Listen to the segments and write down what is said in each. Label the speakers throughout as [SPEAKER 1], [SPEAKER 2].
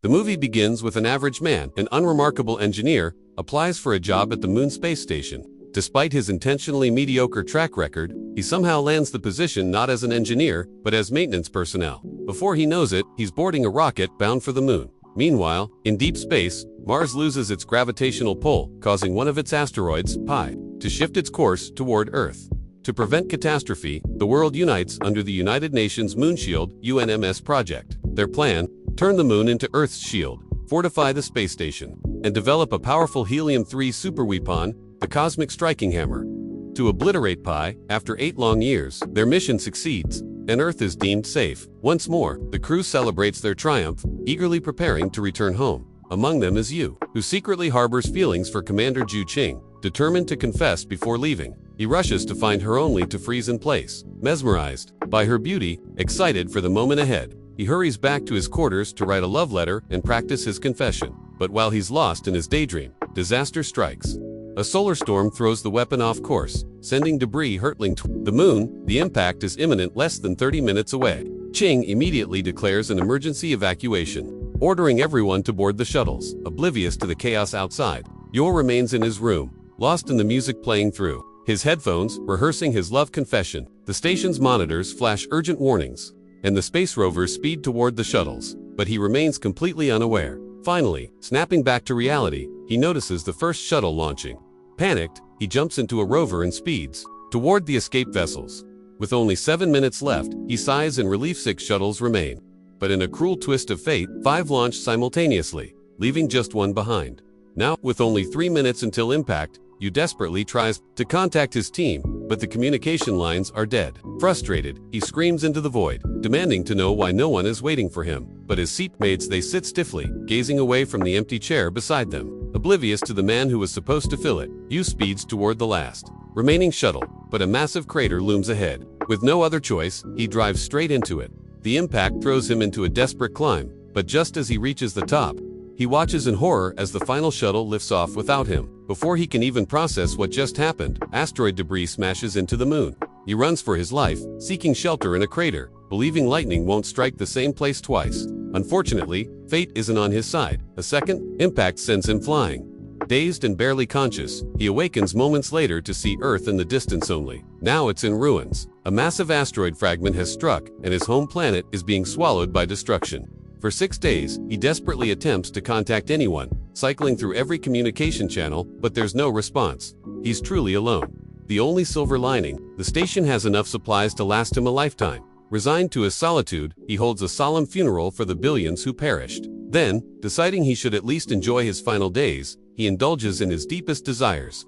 [SPEAKER 1] The movie begins with an average man, an unremarkable engineer, applies for a job at the Moon Space Station. Despite his intentionally mediocre track record, he somehow lands the position not as an engineer, but as maintenance personnel. Before he knows it, he's boarding a rocket bound for the moon. Meanwhile, in deep space, Mars loses its gravitational pull, causing one of its asteroids, Pi, to shift its course toward Earth. To prevent catastrophe, the world unites under the United Nations Moon Shield (UNMS) project. Their plan: turn the moon into Earth's shield, fortify the space station, and develop a powerful helium-3 superweapon, the Cosmic Striking Hammer. To obliterate Pi, after 8 long years, their mission succeeds, and Earth is deemed safe. Once more, the crew celebrates their triumph, eagerly preparing to return home. Among them is Yu, who secretly harbors feelings for Commander Ju Qing, determined to confess before leaving. He rushes to find her only to freeze in place. Mesmerized by her beauty, excited for the moment ahead, he hurries back to his quarters to write a love letter and practice his confession. But while he's lost in his daydream, disaster strikes. A solar storm throws the weapon off course, sending debris hurtling toward the moon. The impact is imminent, less than 30 minutes away. Qing immediately declares an emergency evacuation, ordering everyone to board the shuttles. Oblivious to the chaos outside, Yor remains in his room, lost in the music playing through his headphones, rehearsing his love confession. The station's monitors flash urgent warnings, and the space rovers speed toward the shuttles, but he remains completely unaware. Finally, snapping back to reality, he notices the first shuttle launching. Panicked, he jumps into a rover and speeds toward the escape vessels. With only 7 minutes left, he sighs and relief. 6 shuttles remain. But in a cruel twist of fate, 5 launch simultaneously, leaving just 1 behind. Now, with only 3 minutes until impact, Yu desperately tries to contact his team, but the communication lines are dead. Frustrated, he screams into the void, demanding to know why no one is waiting for him. But his seatmates, they sit stiffly, gazing away from the empty chair beside them. Oblivious to the man who was supposed to fill it, Yu speeds toward the last remaining shuttle, but a massive crater looms ahead. With no other choice, he drives straight into it. The impact throws him into a desperate climb, but just as he reaches the top, he watches in horror as the final shuttle lifts off without him. Before he can even process what just happened, asteroid debris smashes into the moon. He runs for his life, seeking shelter in a crater, believing lightning won't strike the same place twice. Unfortunately, fate isn't on his side. A second impact sends him flying. Dazed and barely conscious, he awakens moments later to see Earth in the distance only. Now it's in ruins. A massive asteroid fragment has struck, and his home planet is being swallowed by destruction. For 6 days, he desperately attempts to contact anyone, cycling through every communication channel, but there's no response. He's truly alone. The only silver lining: the station has enough supplies to last him a lifetime. Resigned to his solitude, he holds a solemn funeral for the billions who perished. Then, deciding he should at least enjoy his final days, he indulges in his deepest desires.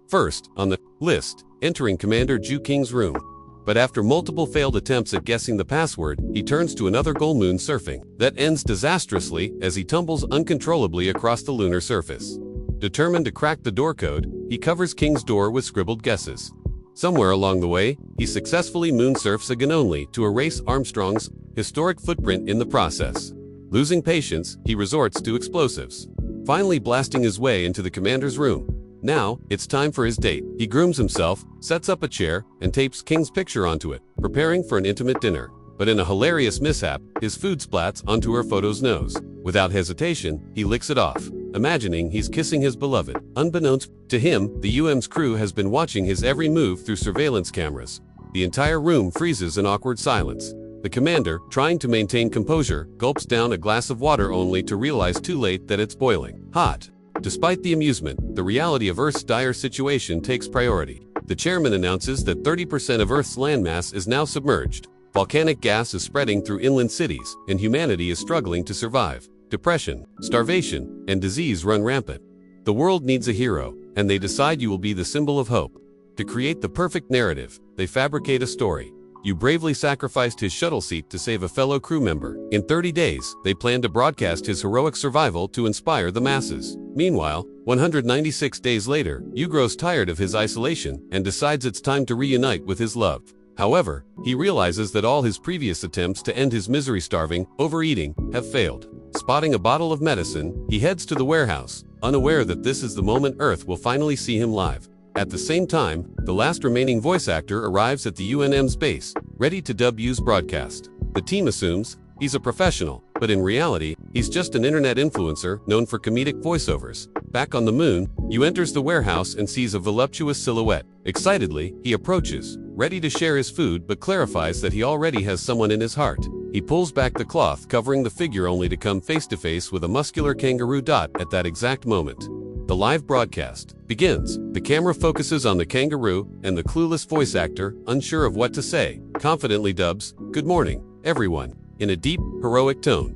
[SPEAKER 1] First on the list, entering Commander Ju Qing's room. But after multiple failed attempts at guessing the password, he turns to another goal: moon surfing. That ends disastrously as he tumbles uncontrollably across the lunar surface. Determined to crack the door code, he covers Qing's door with scribbled guesses. Somewhere along the way, he successfully moon surfs again, only to erase Armstrong's historic footprint in the process. Losing patience, he resorts to explosives, finally blasting his way into the commander's room. Now, it's time for his date. He grooms himself, sets up a chair, and tapes Qing's picture onto it, preparing for an intimate dinner. But in a hilarious mishap, his food splats onto her photo's nose. Without hesitation, he licks it off, imagining he's kissing his beloved. Unbeknownst to him, the UM's crew has been watching his every move through surveillance cameras. The entire room freezes in awkward silence. The commander, trying to maintain composure, gulps down a glass of water only to realize too late that it's boiling hot. Despite the amusement, the reality of Earth's dire situation takes priority. The chairman announces that 30% of Earth's landmass is now submerged. Volcanic gas is spreading through inland cities, and humanity is struggling to survive. Depression, starvation, and disease run rampant. The world needs a hero, and they decide you will be the symbol of hope. To create the perfect narrative, they fabricate a story. Yu bravely sacrificed his shuttle seat to save a fellow crew member. In 30 days, they plan to broadcast his heroic survival to inspire the masses. Meanwhile, 196 days later, Yu grows tired of his isolation and decides it's time to reunite with his love. However, he realizes that all his previous attempts to end his misery, starving, overeating, have failed. Spotting a bottle of medicine, he heads to the warehouse, unaware that this is the moment Earth will finally see him live. At the same time, the last remaining voice actor arrives at the UNM's base, ready to dub Yu's broadcast. The team assumes he's a professional, but in reality, he's just an internet influencer known for comedic voiceovers. Back on the moon, Yu enters the warehouse and sees a voluptuous silhouette. Excitedly, he approaches, ready to share his food but clarifies that he already has someone in his heart. He pulls back the cloth covering the figure only to come face to face with a muscular kangaroo. At that exact moment, the live broadcast begins. The camera focuses on the kangaroo, and the clueless voice actor, unsure of what to say, confidently dubs, "Good morning, everyone," in a deep, heroic tone.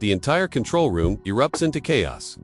[SPEAKER 1] The entire control room erupts into chaos.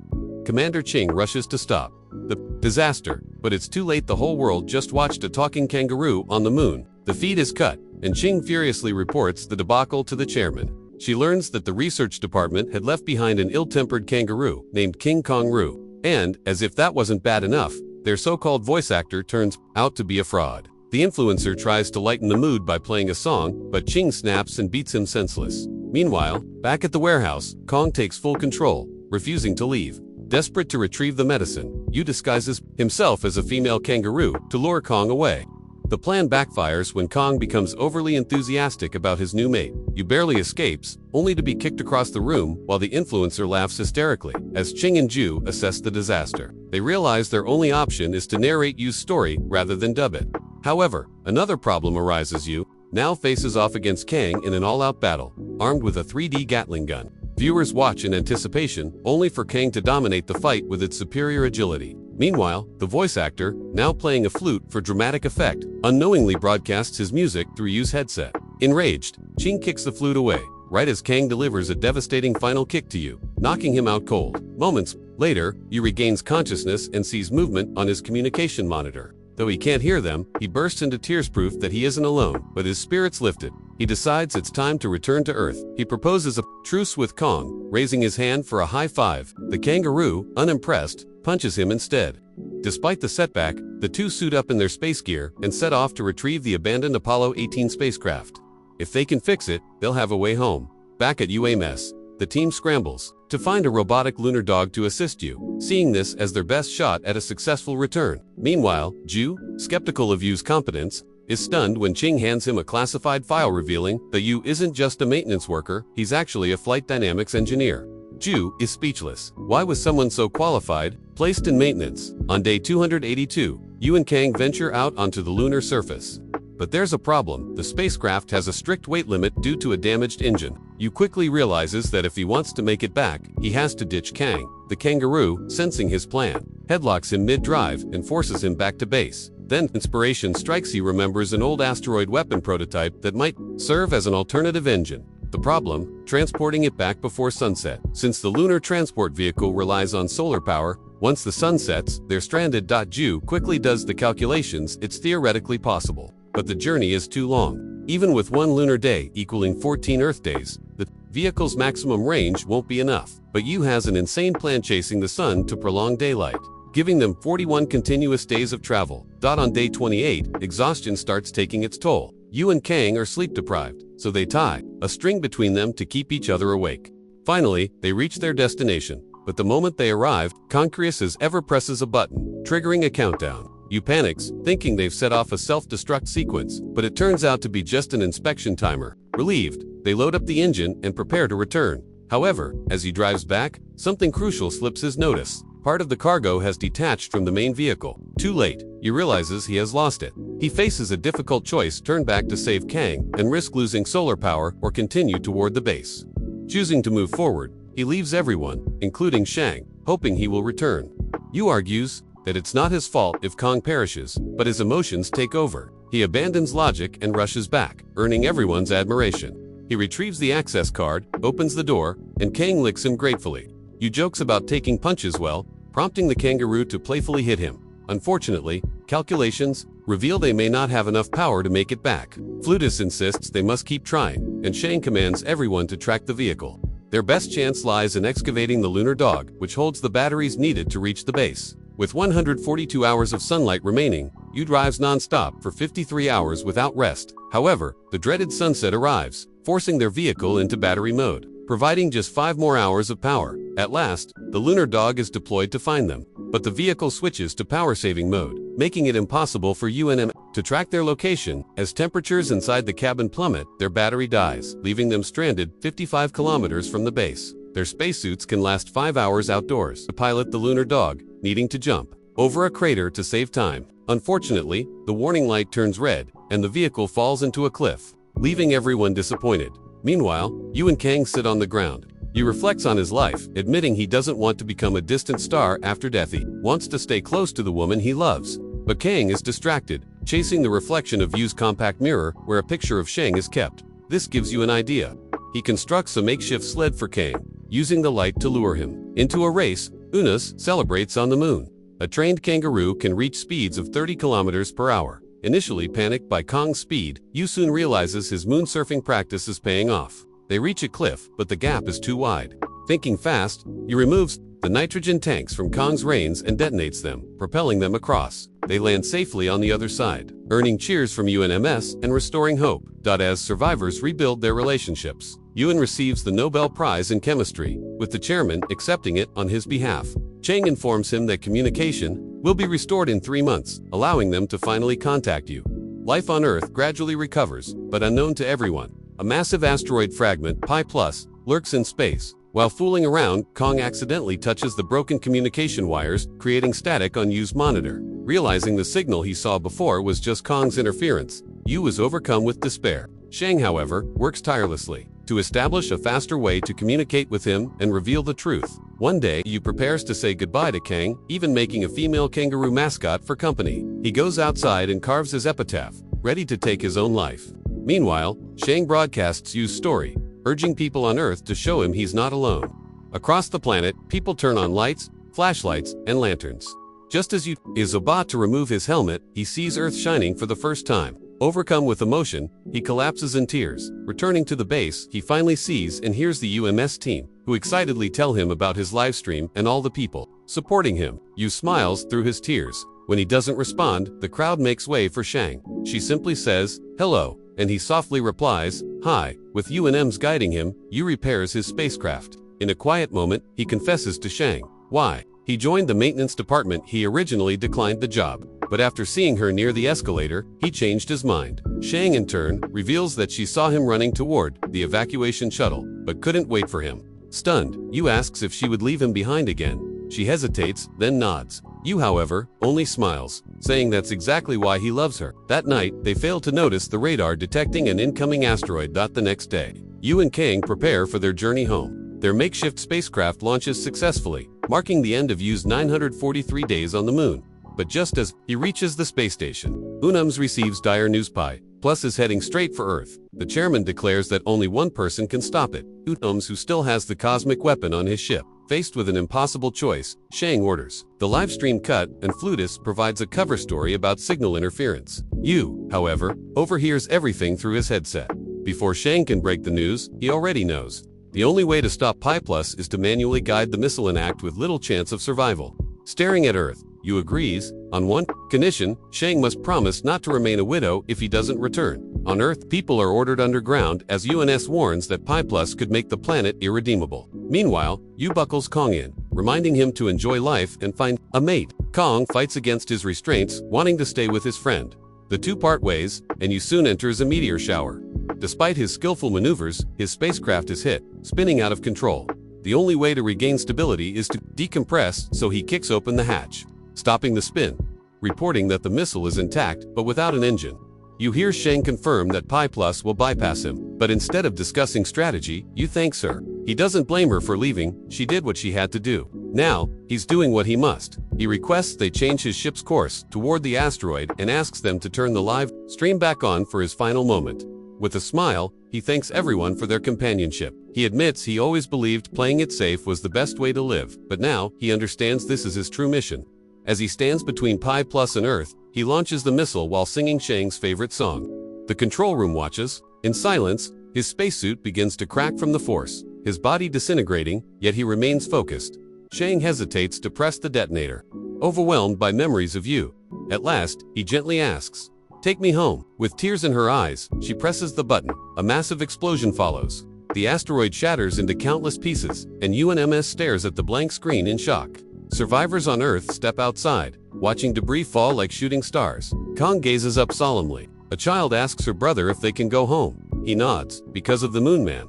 [SPEAKER 1] Commander Ching rushes to stop the disaster, but it's too late. The whole world just watched a talking kangaroo on the moon. The feed is cut, and Ching furiously reports the debacle to the chairman. She learns that the research department had left behind an ill-tempered kangaroo named King Kong Roo. And, as if that wasn't bad enough, their so-called voice actor turns out to be a fraud. The influencer tries to lighten the mood by playing a song, but Ching snaps and beats him senseless. Meanwhile, back at the warehouse, Kong takes full control, refusing to leave. Desperate to retrieve the medicine, Yu disguises himself as a female kangaroo to lure Kong away. The plan backfires when Kong becomes overly enthusiastic about his new mate. Yu barely escapes, only to be kicked across the room while the influencer laughs hysterically. As Ching and Ju assess the disaster, they realize their only option is to narrate Yu's story rather than dub it. However, another problem arises. Yu now faces off against Kang in an all-out battle, armed with a 3D Gatling gun. Viewers watch in anticipation, only for Kang to dominate the fight with its superior agility. Meanwhile, the voice actor, now playing a flute for dramatic effect, unknowingly broadcasts his music through Yu's headset. Enraged, Ching kicks the flute away, right as Kang delivers a devastating final kick to Yu, knocking him out cold. Moments later, Yu regains consciousness and sees movement on his communication monitor. Though he can't hear them, he bursts into tears, proof that he isn't alone, but his spirits lifted. He decides it's time to return to Earth. He proposes a truce with Kong, raising his hand for a high five. The kangaroo, unimpressed, punches him instead. Despite the setback, the two suit up in their space gear and set off to retrieve the abandoned Apollo 18 spacecraft. If they can fix it, they'll have a way home. Back at UAMS, the team scrambles to find a robotic lunar dog to assist Yu, seeing this as their best shot at a successful return. Meanwhile, Ju, skeptical of Yu's competence, is stunned when Ching hands him a classified file revealing that Yu isn't just a maintenance worker, he's actually a flight dynamics engineer. Ju is speechless. Why was someone so qualified placed in maintenance? On day 282, Yu and Kang venture out onto the lunar surface. But there's a problem. The spacecraft has a strict weight limit due to a damaged engine. Yu quickly realizes that if he wants to make it back, he has to ditch Kang. The kangaroo, sensing his plan, headlocks him mid-drive and forces him back to base. Then inspiration strikes. He remembers an old asteroid weapon prototype that might serve as an alternative engine. The problem, transporting it back before sunset. Since the lunar transport vehicle relies on solar power, once the sun sets, they're stranded. Ju quickly does the calculations. It's theoretically possible, but the journey is too long. Even with one lunar day equaling 14 Earth days, the vehicle's maximum range won't be enough. But Yu has an insane plan, chasing the sun to prolong daylight, giving them 41 continuous days of travel. On day 28, exhaustion starts taking its toll. Yu and Kang are sleep-deprived, so they tie a string between them to keep each other awake. Finally, they reach their destination, but the moment they arrive, Concreus as ever presses a button, triggering a countdown. Yu panics, thinking they've set off a self-destruct sequence, but it turns out to be just an inspection timer. Relieved, they load up the engine and prepare to return. However, as he drives back, something crucial slips his notice. Part of the cargo has detached from the main vehicle. Too late, he realizes he has lost it. He faces a difficult choice: turn back to save Kang and risk losing solar power, or continue toward the base. Choosing to move forward, he leaves everyone, including Shang, hoping he will return. Yu argues that it's not his fault if Kong perishes, but his emotions take over. He abandons logic and rushes back, earning everyone's admiration. He retrieves the access card, opens the door, and Kang licks him gratefully. Yu jokes about taking punches well, prompting the kangaroo to playfully hit him. Unfortunately, calculations reveal they may not have enough power to make it back. Flutus insists they must keep trying, and Shang commands everyone to track the vehicle. Their best chance lies in excavating the lunar dog, which holds the batteries needed to reach the base. With 142 hours of sunlight remaining, Yu drives non-stop for 53 hours without rest. However, the dreaded sunset arrives, forcing their vehicle into battery mode, providing just 5 more hours of power. At last, the lunar dog is deployed to find them, but the vehicle switches to power-saving mode, making it impossible for Yu and him to track their location. As temperatures inside the cabin plummet, their battery dies, leaving them stranded 55 kilometers from the base. Their spacesuits can last 5 hours outdoors to pilot the lunar dog, needing to jump over a crater to save time. Unfortunately, the warning light turns red, and the vehicle falls into a cliff, leaving everyone disappointed. Meanwhile, Yu and Kang sit on the ground. Yu reflects on his life, admitting he doesn't want to become a distant star after death. He wants to stay close to the woman he loves. But Kang is distracted, chasing the reflection of Yu's compact mirror where a picture of Shang is kept. This gives you an idea. He constructs a makeshift sled for Kang, using the light to lure him into a race. Unus celebrates on the moon. A trained kangaroo can reach speeds of 30 kilometers per hour. Initially panicked by Kang's speed, Yu soon realizes his moon surfing practice is paying off. They reach a cliff, but the gap is too wide. Thinking fast, Yu removes the nitrogen tanks from Kang's reins and detonates them, propelling them across. They land safely on the other side, earning cheers from UNMS and restoring hope. As survivors rebuild their relationships, Yuan receives the Nobel Prize in Chemistry, with the chairman accepting it on his behalf. Chang informs him that communication will be restored in 3 months, allowing them to finally contact you. Life on Earth gradually recovers, but unknown to everyone. A massive asteroid fragment, Pi Plus, lurks in space. While fooling around, Kang accidentally touches the broken communication wires, creating static on Yu's monitor. Realizing the signal he saw before was just Kang's interference, Yu is overcome with despair. Shang, however, works tirelessly to establish a faster way to communicate with him and reveal the truth. One day, Yu prepares to say goodbye to Kang, even making a female kangaroo mascot for company. He goes outside and carves his epitaph, ready to take his own life. Meanwhile, Shang broadcasts Yu's story, urging people on Earth to show him he's not alone. Across the planet, people turn on lights, flashlights, and lanterns. Just as Yu is about to remove his helmet, he sees Earth shining for the first time. Overcome with emotion, he collapses in tears. Returning to the base, he finally sees and hears the UMS team, who excitedly tell him about his livestream and all the people supporting him. Yu smiles through his tears. When he doesn't respond, the crowd makes way for Shang. She simply says, "Hello," and he softly replies, "Hi." With UNMs guiding him, Yu repairs his spacecraft. In a quiet moment, he confesses to Shang why he joined the maintenance department. He originally declined the job, but after seeing her near the escalator, he changed his mind. Shang, in turn, reveals that she saw him running toward the evacuation shuttle, but couldn't wait for him. Stunned, Yu asks if she would leave him behind again. She hesitates, then nods. Yu, however, only smiles, saying that's exactly why he loves her. That night, they fail to notice the radar detecting an incoming asteroid. The next day, Yu and Kang prepare for their journey home. Their makeshift spacecraft launches successfully, marking the end of Yu's 943 days on the moon. But just as he reaches the space station, UNMS receives dire news. Pi Plus is heading straight for Earth. The chairman declares that only one person can stop it, UNMS, who still has the cosmic weapon on his ship. Faced with an impossible choice, Shang orders the livestream cut, and Flutus provides a cover story about signal interference. Yu, however, overhears everything through his headset. Before Shang can break the news, he already knows. The only way to stop Pi Plus is to manually guide the missile in act with little chance of survival. Staring at Earth, Yu agrees. On one condition, Shang must promise not to remain a widow if he doesn't return. On Earth, people are ordered underground as UNS warns that Pi Plus could make the planet irredeemable. Meanwhile, Yu buckles Kang in, reminding him to enjoy life and find a mate. Kang fights against his restraints, wanting to stay with his friend. The two part ways, and Yu soon enters a meteor shower. Despite his skillful maneuvers, his spacecraft is hit, spinning out of control. The only way to regain stability is to decompress, so he kicks open the hatch, stopping the spin, reporting that the missile is intact but without an engine. Yu hears Shang confirm that Pi Plus will bypass him, but instead of discussing strategy, Yu thanks her. He doesn't blame her for leaving. She did what she had to do. Now, he's doing what he must. He requests they change his ship's course toward the asteroid and asks them to turn the live stream back on for his final moment. With a smile, he thanks everyone for their companionship. He admits he always believed playing it safe was the best way to live, but now he understands this is his true mission. As he stands between Pi Plus and Earth, he launches the missile while singing Shang's favorite song. The control room watches. In silence, his spacesuit begins to crack from the force, his body disintegrating, yet he remains focused. Shang hesitates to press the detonator, overwhelmed by memories of Yu. At last, he gently asks, "Take me home." With tears in her eyes, she presses the button. A massive explosion follows. The asteroid shatters into countless pieces, and UNMS stares at the blank screen in shock. Survivors on Earth step outside, watching debris fall like shooting stars. Kong gazes up solemnly. A child asks her brother if they can go home. He nods, because of the Moon Man.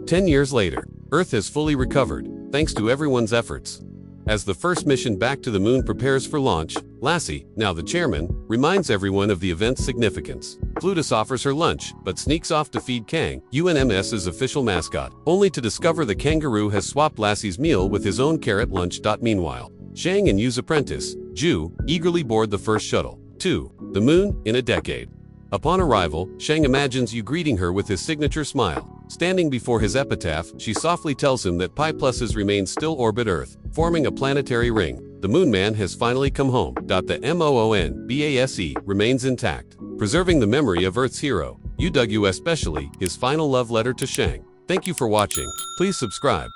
[SPEAKER 1] 10 years later, Earth has fully recovered, thanks to everyone's efforts. As the first mission back to the moon prepares for launch, Lassie, now the chairman, reminds everyone of the event's significance. Plutus offers her lunch, but sneaks off to feed Kang, UNMS's official mascot, only to discover the kangaroo has swapped Lassie's meal with his own carrot lunch. Meanwhile, Shang and Yu's apprentice, Ju, eagerly board the first shuttle. 2. The moon, in a decade. Upon arrival, Shang imagines Yu greeting her with his signature smile. Standing before his epitaph, she softly tells him that Pi pluses remain still orbit Earth, forming a planetary ring. The Moon Man has finally come home. The MOONBASE remains intact, preserving the memory of Earth's hero, Duguyue, especially his final love letter to Shang. Thank you for watching. Please subscribe.